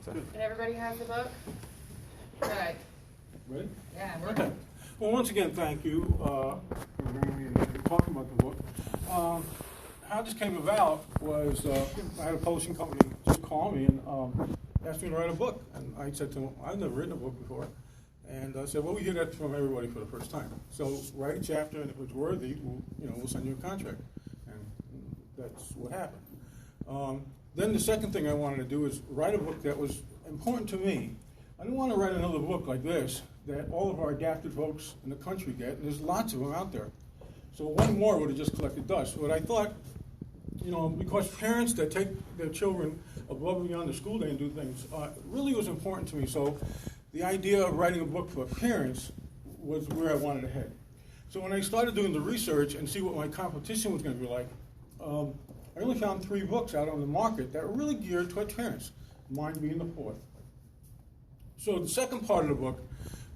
And everybody has the book? Good. Ready? Yeah, we're Okay. Well, once again, thank you for bringing me and talking about the book. How this came about was I had a publishing company just call me and asked me to write a book. And I said to them, I've never written a book before. And I said, well, we hear that from everybody for the first time. So write a chapter, and if it's worthy, we'll send you a contract. And that's what happened. Then the second thing I wanted to do is write a book that was important to me. I didn't want to write another book like this that all of our adapted folks in the country get, and there's lots of them out there. So one more would have just collected dust. But I thought, because parents that take their children above and beyond the school day and do things, really was important to me. So the idea of writing a book for parents was where I wanted to head. So when I started doing the research and see what my competition was going to be like, I only found 3 books out on the market that were really geared towards parents, mine being the 4th. So the second part of the book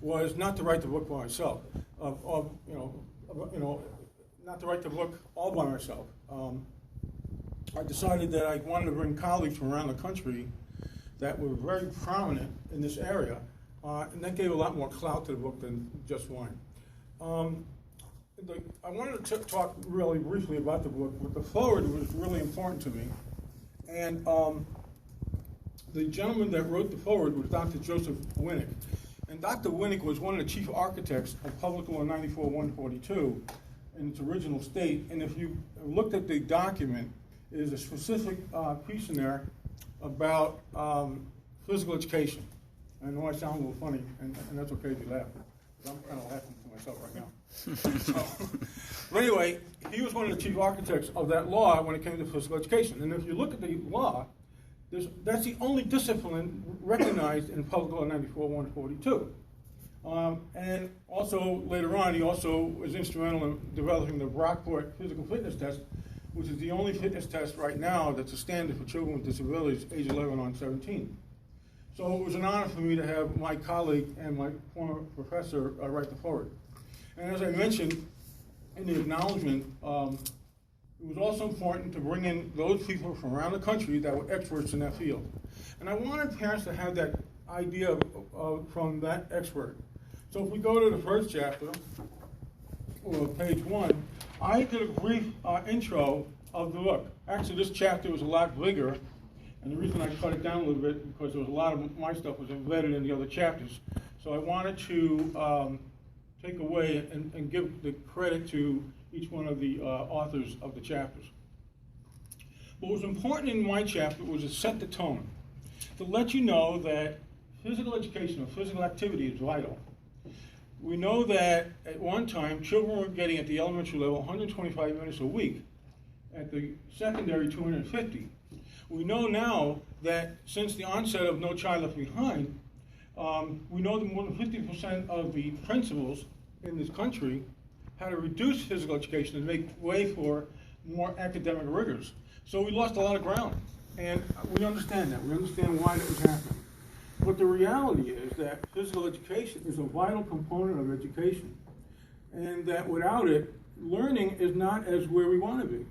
was not to write the book by myself, not to write the book all by myself. I decided that I wanted to bring colleagues from around the country that were very prominent in this area, and that gave a lot more clout to the book than just mine. I wanted to talk really briefly about the book, but the foreword was really important to me. And the gentleman that wrote the foreword was Dr. Joseph Winnick. And Dr. Winnick was one of the chief architects of Public Law 94-142 in its original state. And if you looked at the document, there's a specific piece in there about physical education. I know I sound a little funny, and that's okay if you laugh. I'm kind of laughing to myself right now. But anyway, he was one of the chief architects of that law when it came to physical education. And if you look at the law, that's the only discipline recognized in Public Law 94-142. And also, later on, he also was instrumental in developing the Brockport Physical Fitness Test, which is the only fitness test right now that's a standard for children with disabilities, age 11 on 17. So it was an honor for me to have my colleague and my former professor write the foreword. And as I mentioned in the acknowledgement, it was also important to bring in those people from around the country that were experts in that field. And I wanted parents to have that idea from that expert. So if we go to the first chapter, or page 1, I did a brief intro of the book. Actually, this chapter was a lot bigger, and the reason I cut it down a little bit because there was a lot of my stuff was embedded in the other chapters. So I wanted to take away and give the credit to each one of the authors of the chapters. What was important in my chapter was to set the tone, to let you know that physical education or physical activity is vital. We know that at one time, children were getting at the elementary level 125 minutes a week, at the secondary 250. We know now that since the onset of No Child Left Behind, we know that more than 50% of the principals in this country had to reduce physical education and make way for more academic rigors. So we lost a lot of ground, and we understand that. We understand why that was happening. But the reality is that physical education is a vital component of education, and that without it, learning is not as where we want to be.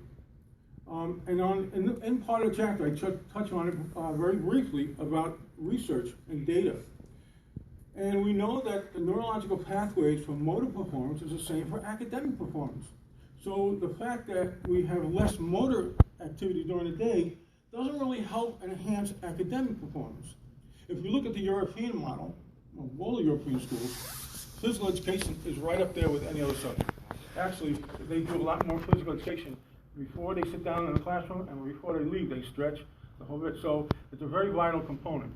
In part of the chapter, I touch on it very briefly about research and data. And we know that the neurological pathways for motor performance is the same for academic performance. So the fact that we have less motor activity during the day doesn't really help enhance academic performance. If you look at the European model, of all the European schools, physical education is right up there with any other subject. Actually, they do a lot more physical education before they sit down in the classroom, and before they leave, they stretch the whole bit. So it's a very vital component.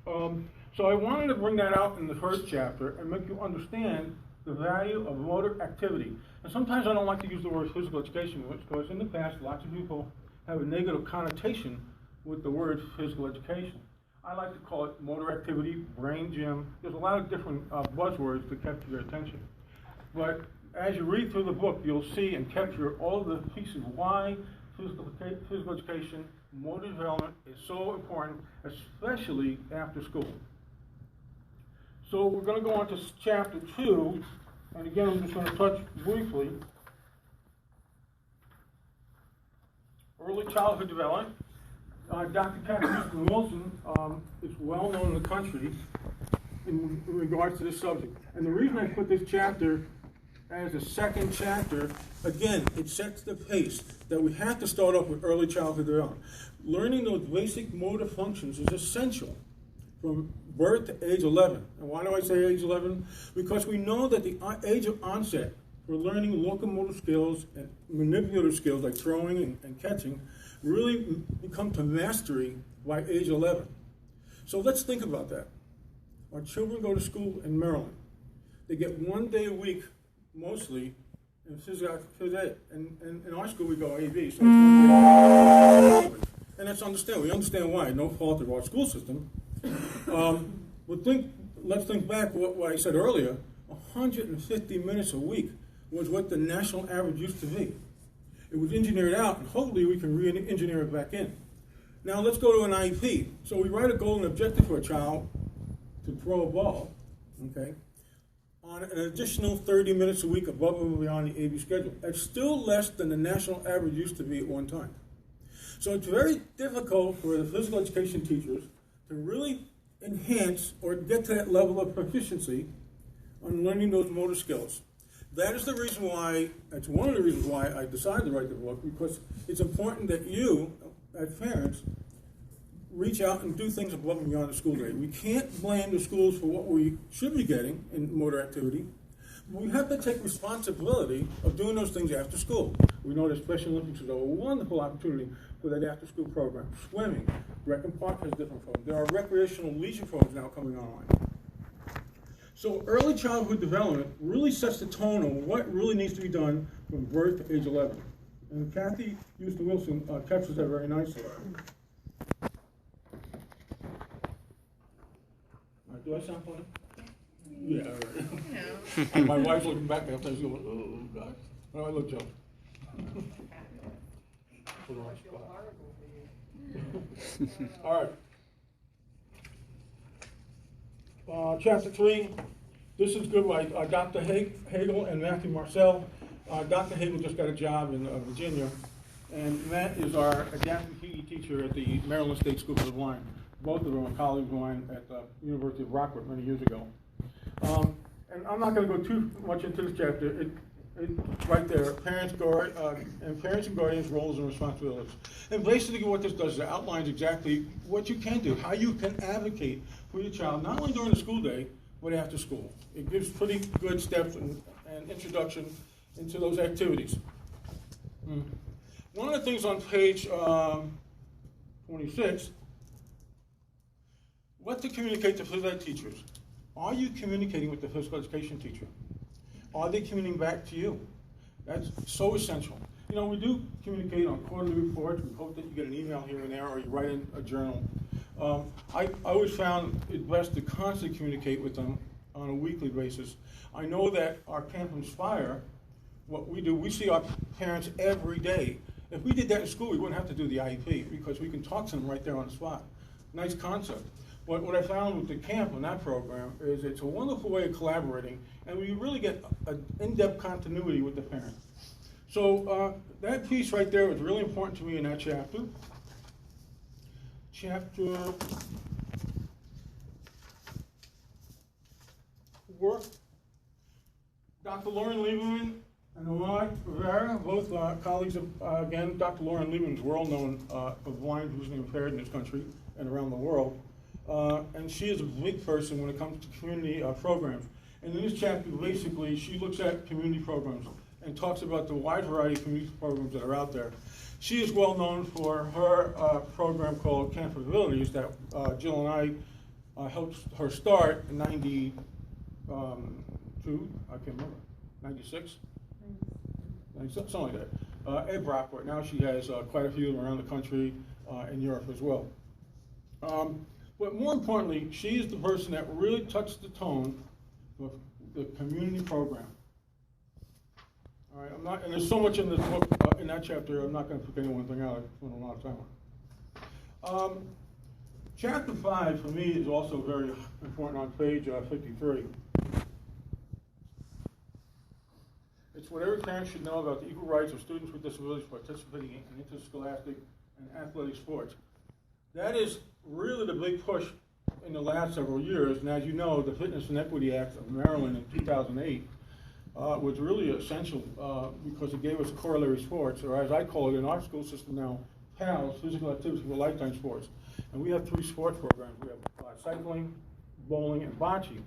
So I wanted to bring that out in the first chapter and make you understand the value of motor activity. And sometimes I don't like to use the word physical education because in the past, lots of people have a negative connotation with the word physical education. I like to call it motor activity, brain gym. There's a lot of different buzzwords to capture your attention. But as you read through the book, you'll see and capture all of the pieces why physical education, motor development is so important, especially after school. So we're going to go on to chapter 2, and again, I'm just going to touch briefly. Early childhood development. Dr. Kathy Houston Wilson is well known in the country in regards to this subject. And the reason I put this chapter as a second chapter, again, it sets the pace that we have to start off with early childhood development. Learning those basic motor functions is essential from birth to age 11. And why do I say age 11? Because we know that the age of onset for learning locomotor skills and manipulative skills like throwing and catching really become to mastery by age 11. So let's think about that. Our children go to school in Maryland. They get 1 day a week, mostly, in phys ed. And in our school, we go AB. So and that's understandable. We understand why. No fault of our school system. But let's think back what I said earlier. 150 minutes a week was what the national average used to be. It was engineered out, and hopefully we can re-engineer it back in. Now let's go to an IEP. So we write a goal and objective for a child to throw a ball, okay, on an additional 30 minutes a week above and beyond the AB schedule. That's still less than the national average used to be at one time. So it's very difficult for the physical education teachers to really enhance or get to that level of proficiency on learning those motor skills. That is the reason why, that's one of the reasons why I decided to write the book, because it's important that you, as parents, reach out and do things above and beyond the school day. We can't blame the schools for what we should be getting in motor activity. We have to take responsibility of doing those things after school. We know that Special Olympics is a wonderful opportunity for that after-school program. Swimming, Rec and Park has different programs. There are recreational leisure programs now coming online. So early childhood development really sets the tone on what really needs to be done from birth to age 11. And Kathy Houston Wilson captures that very nicely. Do I sound funny? Yeah, all right. You know. My wife's looking back after she's going, oh, God. How do I look, Joe? All right. Chapter 3. This is good by Dr. Hagel and Matthew Marcel. Dr. Hagel just got a job in Virginia, and Matt is our adaptive PE teacher at the Maryland State School for the Blind. Both of them are colleagues of mine at the University of Rockford many years ago. And I'm not going to go too much into this chapter. It's right there, parents and guardians' roles and responsibilities. And basically what this does is it outlines exactly what you can do, how you can advocate for your child, not only during the school day, but after school. It gives pretty good steps and introduction into those activities. One of the things on page 26, what to communicate to physical ed teachers. Are you communicating with the physical education teacher? Are they communicating back to you? That's so essential. You know, we do communicate on quarterly reports. We hope that you get an email here and there, or you write in a journal. I always found it best to constantly communicate with them on a weekly basis. I know that our Camp Inspire, what we do, we see our parents every day. If we did that in school, we wouldn't have to do the IEP because we can talk to them right there on the spot. Nice concept. But what I found with the camp on that program is it's a wonderful way of collaborating, and we really get an in-depth continuity with the parent. So that piece right there was really important to me in that chapter. Chapter 4. Dr. Lauren Lieberman and Omar Rivera, both colleagues of, again, Dr. Lauren Lieberman is well known for blind, visually impaired in this country and around the world. And she is a big person when it comes to community programs. And in this chapter, basically, she looks at community programs and talks about the wide variety of community programs that are out there. She is well known for her program called Disabilities that Jill and I helped her start in 92, I can't remember, 96? Something like that. Ed Brockport. Now she has quite a few of them around the country and Europe as well. But more importantly, she is the person that really touched the tone of the community program. All right, I'm not, and there's so much in this book, in that chapter, I'm not going to pick any one thing out. I spent a lot of time on it. Chapter 5, for me, is also very important on page 53. It's what every parent should know about the equal rights of students with disabilities participating in interscholastic and athletic sports. That is really the big push in the last several years. And as you know, the Fitness and Equity Act of Maryland in 2008 was really essential because it gave us corollary sports, or as I call it in our school system now, PALS, Physical Activity for Lifetime Sports. And we have 3 sports programs. We have cycling, bowling, and bocce.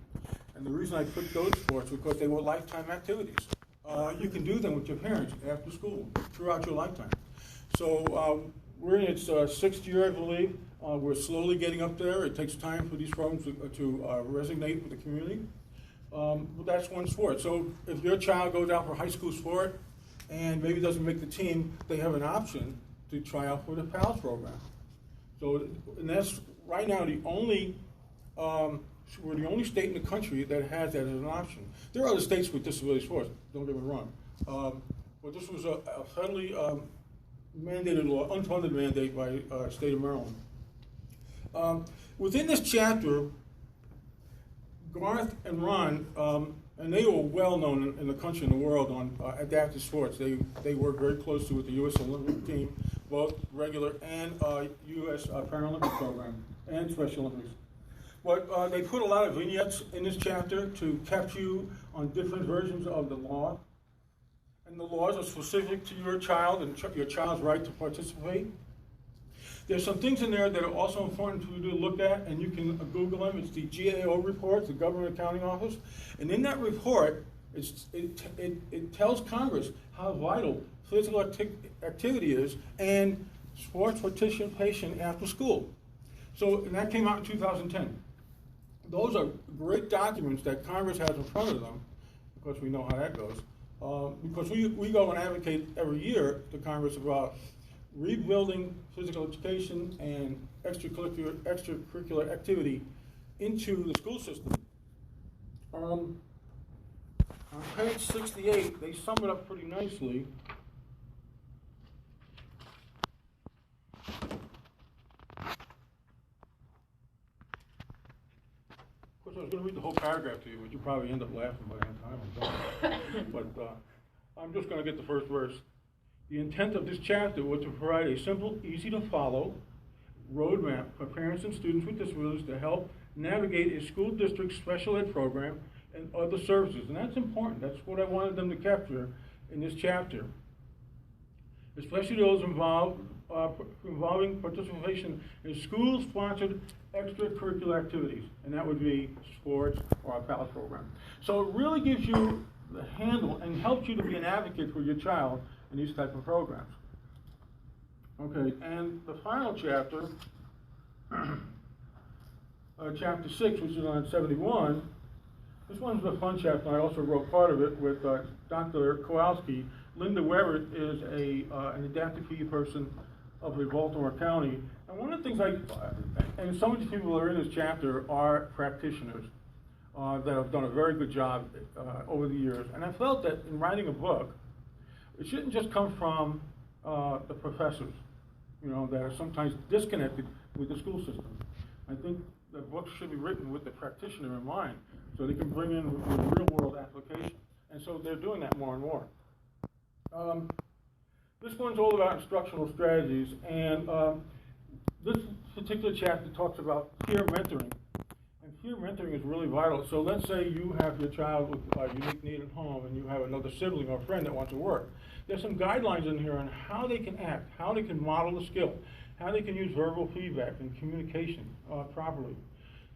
And the reason I picked those sports was because they were lifetime activities. You can do them with your parents after school throughout your lifetime. So we're in its 6th year, I believe. We're slowly getting up there. It takes time for these programs to resonate with the community. But that's one sport. So if your child goes out for high school sport and maybe doesn't make the team, they have an option to try out for the PALS program. So, and that's right now the only, we're the only state in the country that has that as an option. There are other states with disability sports, don't get me wrong. But this was a federally mandated law, unfunded mandate by state of Maryland. Within this chapter, Garth and Ron, and they were well known in the country and the world on adaptive sports. They work very closely with the U.S. Olympic team, both regular and U.S. Paralympic program and Special Olympics. But they put a lot of vignettes in this chapter to catch you on different versions of the law. And the laws are specific to your child and your child's right to participate. There's some things in there that are also important for you to look at, and you can Google them. It's the GAO report, the Government Accounting Office. And in that report, it tells Congress how vital physical activity is and sports participation after school. So, and that came out in 2010. Those are great documents that Congress has in front of them, because we know how that goes. Because we go and advocate every year to Congress about rebuilding physical education and extracurricular activity into the school system. On page 68, they sum it up pretty nicely. Of course, I was going to read the whole paragraph to you, but you probably end up laughing by the time I'm done. But I'm just going to get the first verse. The intent of this chapter was to provide a simple, easy-to-follow roadmap for parents and students with disabilities to help navigate a school district special ed program and other services. And that's important. That's what I wanted them to capture in this chapter, especially those involving participation in school-sponsored extracurricular activities, and that would be sports or our PALS program. So it really gives you the handle and helps you to be an advocate for your child in these type of programs. Okay, and the final chapter, chapter 6, which is on 71, this one's a fun chapter. I also wrote part of it with Dr. Kowalski. Linda Weber is an adaptive fee person of the Baltimore County. And one of the things and some of the people that are in this chapter are practitioners that have done a very good job over the years. And I felt that in writing a book, it shouldn't just come from the professors, that are sometimes disconnected with the school system. I think the books should be written with the practitioner in mind, so they can bring in the real-world application. And so they're doing that more and more. This one's all about instructional strategies, and this particular chapter talks about peer mentoring. And peer mentoring is really vital. So let's say you have your child with a unique need at home, and you have another sibling or friend that wants to work. There's some guidelines in here on how they can act, how they can model the skill, how they can use verbal feedback and communication properly.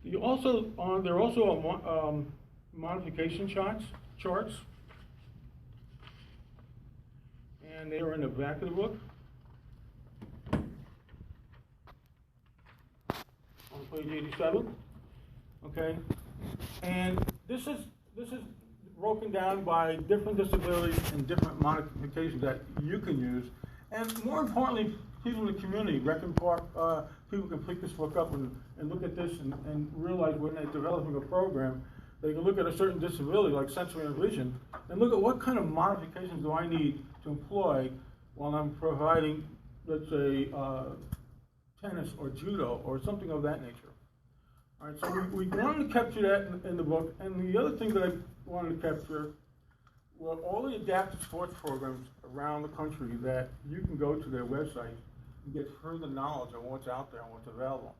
There are also modification charts, and they are in the back of the book. On page 87. Okay, and this is broken down by different disabilities and different modifications that you can use, and more importantly, people in the community, Recon Park, people can pick this book up and look at this and realize when they're developing a program, they can look at a certain disability like sensory and vision and look at what kind of modifications do I need to employ while I'm providing, let's say, tennis or judo or something of that nature. All right, so we wanted to capture that in the book, and the other thing that I wanted to capture were all the adaptive sports programs around the country that you can go to their website and get further knowledge on what's out there and what's available.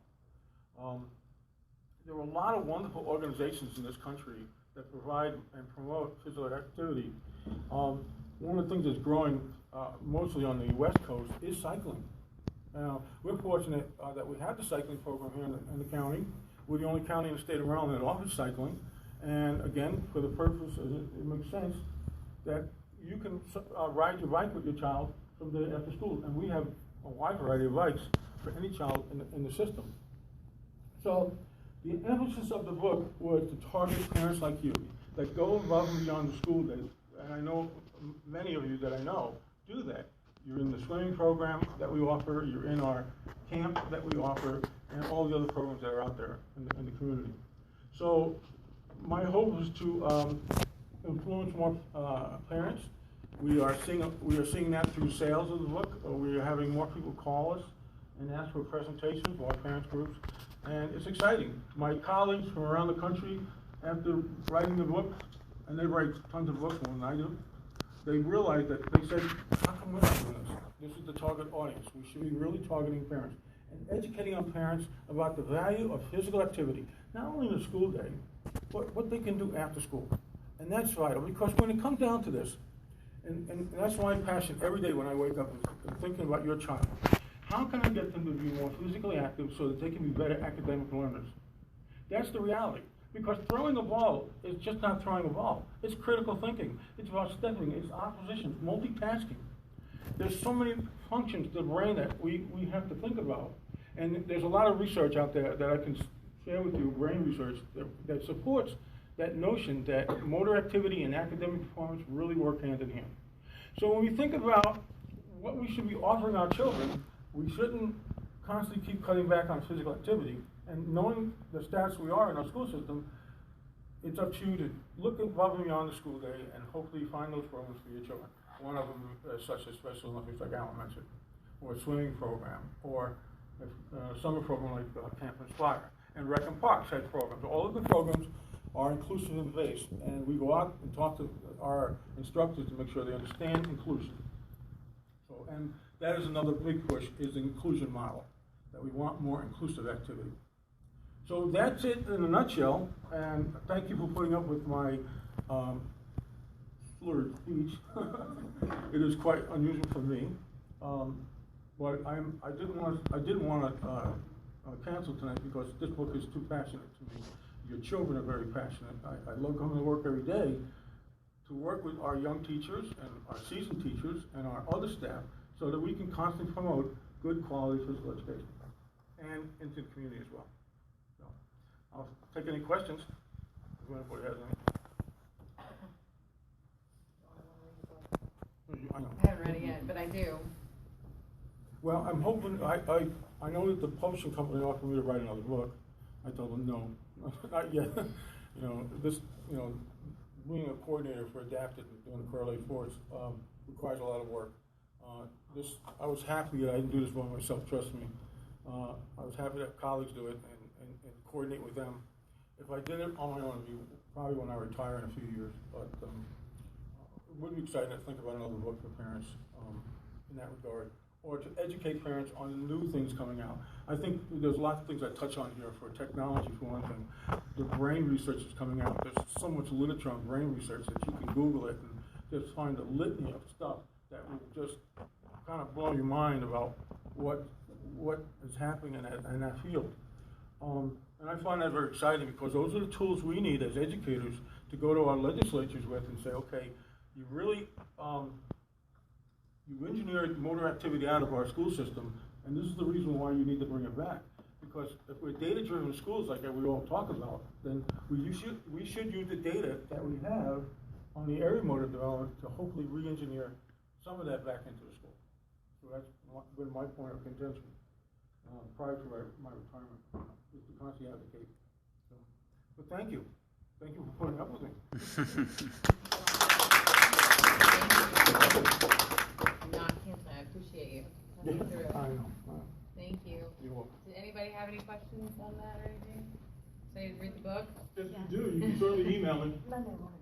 There are a lot of wonderful organizations in this country that provide and promote physical activity. One of the things that's growing mostly on the West Coast is cycling. We're fortunate that we have the cycling program here in the county. We're the only county in the state of Maryland that offers cycling. And again, for the purpose, it makes sense that you can ride your bike with your child from day after school. And we have a wide variety of bikes for any child in the system. So the emphasis of the book was to target parents like you that go above and beyond the school day. And I know many of you that I know do that. You're in the swimming program that we offer, you're in our camp that we offer, and all the other programs that are out there in the community. So my hope is to influence more parents. We are seeing that through sales of the book. We are having more people call us and ask for presentations, more parents groups, and it's exciting. My colleagues from around the country, after writing the book, and they write tons of books more than I do, they realized that they said, how come we're not doing this? This is the target audience. We should be really targeting parents and educating our parents about the value of physical activity, not only in the school day, but what they can do after school. And that's vital, because when it comes down to this, and that's my passion every day when I wake up and thinking about your child, how can I get them to be more physically active so that they can be better academic learners? That's the reality. Because throwing a ball is just not throwing a ball. It's critical thinking. It's about stepping. It's opposition, multitasking. There's so many functions to the brain that we have to think about. And there's a lot of research out there that I can share with you, brain research, that supports that notion that motor activity and academic performance really work hand in hand. So when we think about what we should be offering our children, we shouldn't constantly keep cutting back on physical activity. And knowing the stats we are in our school system, it's up to you to look above and beyond the school day and hopefully find those programs for your children. One of them such as Special Olympics, like Alan mentioned, or a swimming program, or a summer program like Camp Inspire, and Rec and Park type programs. All of the programs are inclusive and based, and we go out and talk to our instructors to make sure they understand inclusion. So, and that is another big push, is the inclusion model, that we want more inclusive activity. So that's it in a nutshell, and thank you for putting up with my slurred speech. It is quite unusual for me, but I didn't want to cancel tonight because this book is too passionate to me. Your children are very passionate. I love coming to work every day to work with our young teachers and our seasoned teachers and our other staff so that we can constantly promote good quality physical education and into the community as well. So, I'll take any questions if anybody has any. I haven't read it yet, but I do. Well, I'm hoping, I know that the publishing company offered me to write another book. I told them no, not yet. Being a coordinator for Adapted and doing the Corollary Force requires a lot of work. I was happy that I didn't do this by myself, trust me. I was happy that colleagues do it and coordinate with them. If I did it on my own, it'd be probably when I retire in a few years. But it would be exciting to think about another book for parents in that regard, or to educate parents on the new things coming out. I think there's lots of things I touch on here for technology, for one thing. The brain research is coming out. There's so much literature on brain research that you can Google it and just find a litany of stuff that will just kind of blow your mind about what is happening in that field. And I find that very exciting because those are the tools we need as educators to go to our legislatures with and say, okay, you really, you engineered motor activity out of our school system, and this is the reason why you need to bring it back. Because if we're data-driven schools like that we all talk about, then we should use the data that we have on the area motor development to hopefully re-engineer some of that back into the school. So that's been my point of contention prior to my retirement, is to constantly advocate. So, but thank you. Thank you for putting up with me. Not canceling. I appreciate you coming through. I know. Thank you. You're welcome. Did anybody have any questions on that or anything? So you read the book? If you do, you can certainly email me. Monday morning.